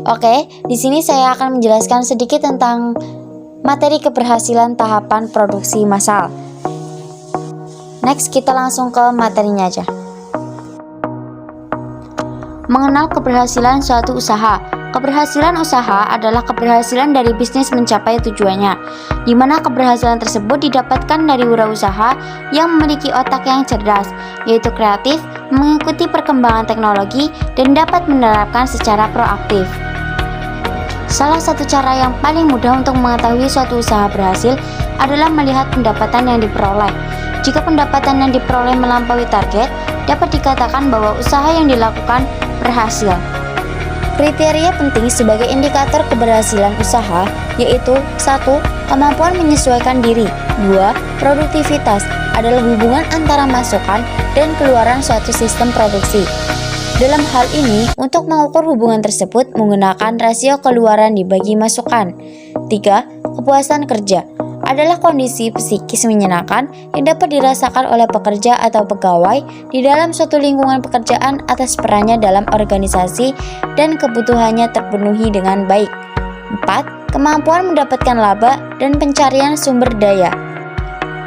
Oke, di sini saya akan menjelaskan sedikit tentang materi keberhasilan tahapan produksi massal. Next, kita langsung ke materinya aja. Mengenal keberhasilan suatu usaha. Keberhasilan usaha adalah keberhasilan dari bisnis mencapai tujuannya, di mana keberhasilan tersebut didapatkan dari wirausaha yang memiliki otak yang cerdas, yaitu kreatif, mengikuti perkembangan teknologi, dan dapat menerapkan secara proaktif. Salah satu cara yang paling mudah untuk mengetahui suatu usaha berhasil adalah melihat pendapatan yang diperoleh. Jika pendapatan yang diperoleh melampaui target, dapat dikatakan bahwa usaha yang dilakukan berhasil. Kriteria penting sebagai indikator keberhasilan usaha yaitu 1. Kemampuan menyesuaikan diri. 2. Produktivitas adalah hubungan antara masukan dan keluaran suatu sistem produksi. Dalam hal ini, untuk mengukur hubungan tersebut menggunakan rasio keluaran dibagi masukan. 3. Kepuasan kerja adalah kondisi psikis menyenangkan yang dapat dirasakan oleh pekerja atau pegawai di dalam suatu lingkungan pekerjaan atas perannya dalam organisasi dan kebutuhannya terpenuhi dengan baik. 4. Kemampuan mendapatkan laba dan pencarian sumber daya.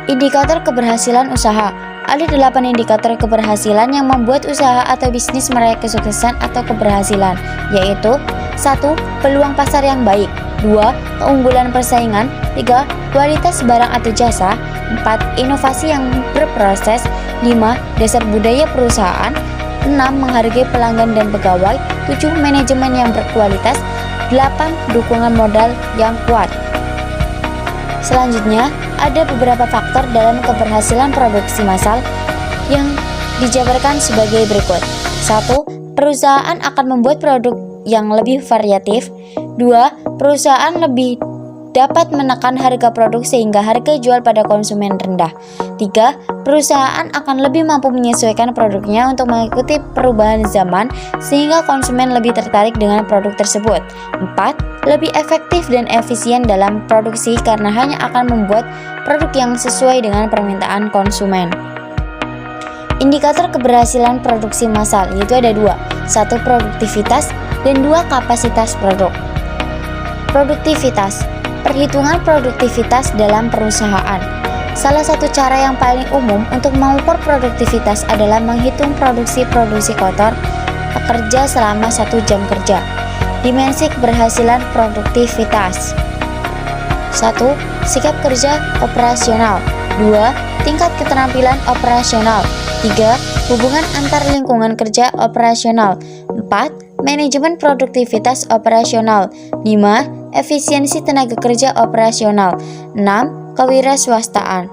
Indikator keberhasilan usaha. Ada 8 indikator keberhasilan yang membuat usaha atau bisnis meraih kesuksesan atau keberhasilan, yaitu 1. Peluang pasar yang baik. 2. Keunggulan persaingan. 3. Kualitas barang atau jasa. 4. Inovasi yang berproses. 5. Dasar budaya perusahaan. 6. Menghargai pelanggan dan pegawai. 7. Manajemen yang berkualitas. 8. Dukungan modal yang kuat. Selanjutnya, ada beberapa faktor dalam keberhasilan produksi massal yang dijabarkan sebagai berikut. 1. Perusahaan akan membuat produk yang lebih variatif. 2. Perusahaan lebih dapat menekan harga produk sehingga harga jual pada konsumen rendah. 3. Perusahaan akan lebih mampu menyesuaikan produknya untuk mengikuti perubahan zaman sehingga konsumen lebih tertarik dengan produk tersebut. 4. Lebih efektif dan efisien dalam produksi karena hanya akan membuat produk yang sesuai dengan permintaan konsumen. Indikator keberhasilan produksi massal yaitu ada 2. 1. Produktivitas dan 2. Kapasitas produk. Produktivitas. Perhitungan produktivitas dalam perusahaan. Salah satu cara yang paling umum untuk mengukur produktivitas adalah menghitung produksi kotor pekerja selama 1 jam kerja. Dimensi keberhasilan produktivitas. 1. Sikap kerja operasional. 2. Tingkat keterampilan operasional. 3. Hubungan antar lingkungan kerja operasional. 4. Manajemen produktivitas operasional. 5. Efisiensi tenaga kerja operasional. 6. Kewirausahaan.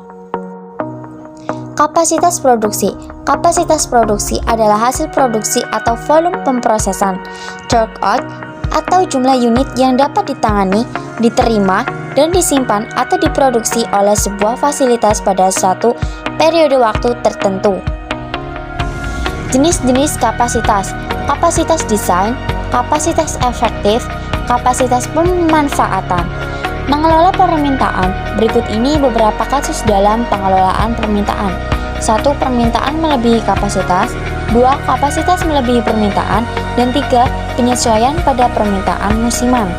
Kapasitas produksi. Kapasitas produksi adalah hasil produksi atau volume pemrosesan, throughput atau jumlah unit yang dapat ditangani, diterima, dan disimpan atau diproduksi oleh sebuah fasilitas pada suatu periode waktu tertentu. Jenis-jenis kapasitas. Kapasitas desain, kapasitas efektif, kapasitas pemanfaatan. Mengelola permintaan. Berikut ini beberapa kasus dalam pengelolaan permintaan. 1. Permintaan melebihi kapasitas. 2. Kapasitas melebihi permintaan. Dan 3. Penyesuaian pada permintaan musiman.